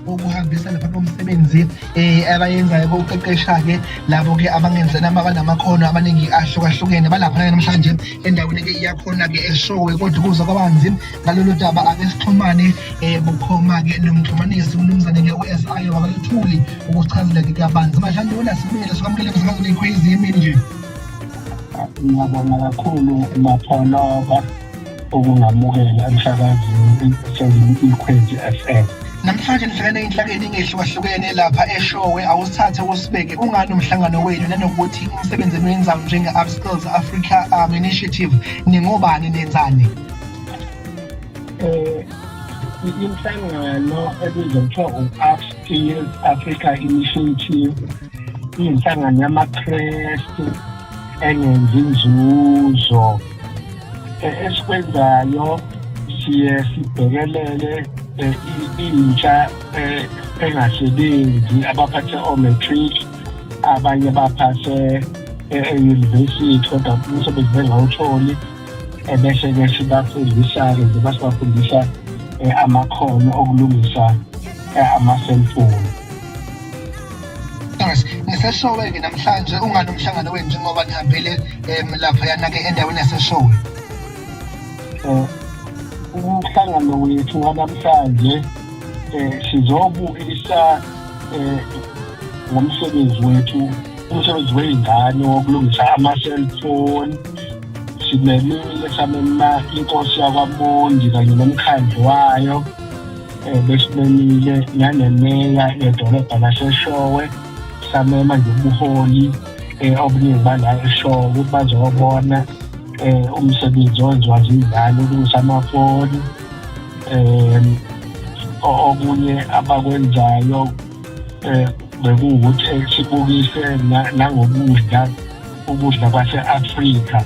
ukuhambisa lapha komsebenzi abayenzayo bokuqeqesha-ke labo-ke abangenzena abanamakhono amaningi ahlukahlukene balapha namhlanje endaweni-ke iyakhona-ke eshowe kodwa ukuza kwabanzi ngalolu daba ake sixhumane bukhoma-ke nomxhumanisi umnumzane-ke u-SI wakalethuli ukuchazela-ke kabanzi manje unaSibongile sikwamukele ngesikhathi nekhwezi yemini nje. Ngiyabonga kakhulu uMaphonoba ukungamukela emsakazweni Ikhwezi FM. Namhlanje nihlangene ey'nhlakeni ey'hlukahlukene lapha eshowe awusithathe usibeke ungani umhlangano wenu nanokuthi umsebenzi eniwenzayo njenge-Upskills Africa Initiative ningobani nenzani? Inhlangano ebizwa kuthiwa u-Upskills Africa Initiative iyinhlangano yamakrestu engenzi inzuzo. Esikwenzayo siye sibhekelele intsha engasebenzi abaphathe o-matric, abanye baphase e-university kodwa umsebenzi bengawutholi, bese-ke sibafundisa-ke njengoba sibafundisa amakhono okulungisa ama-cellphone. Ngiseshowe-ke namhlanje ungani umhlangano wenu njengoba nihambele laphayana-ke endaweni yaseshowe? Umhlangano wethu wanamhlanje sizobukisa ngomsebenzi wethu, umsebenzi wey'ngane wokulungisa ama-cellphone. Simemile samema inkosi yakwaMondi kanye nomkhandlu wayo, besimemile nanemeya yedolobha laseshowe, samema nje ubuholi obuningi bala eshowe ukuthi bazobona umsebenzi owenziwa zingane ukulungisa amafoni. Okunye abakwenzayo bekuwukuthi sibukise nangokudla kwase-Afrika.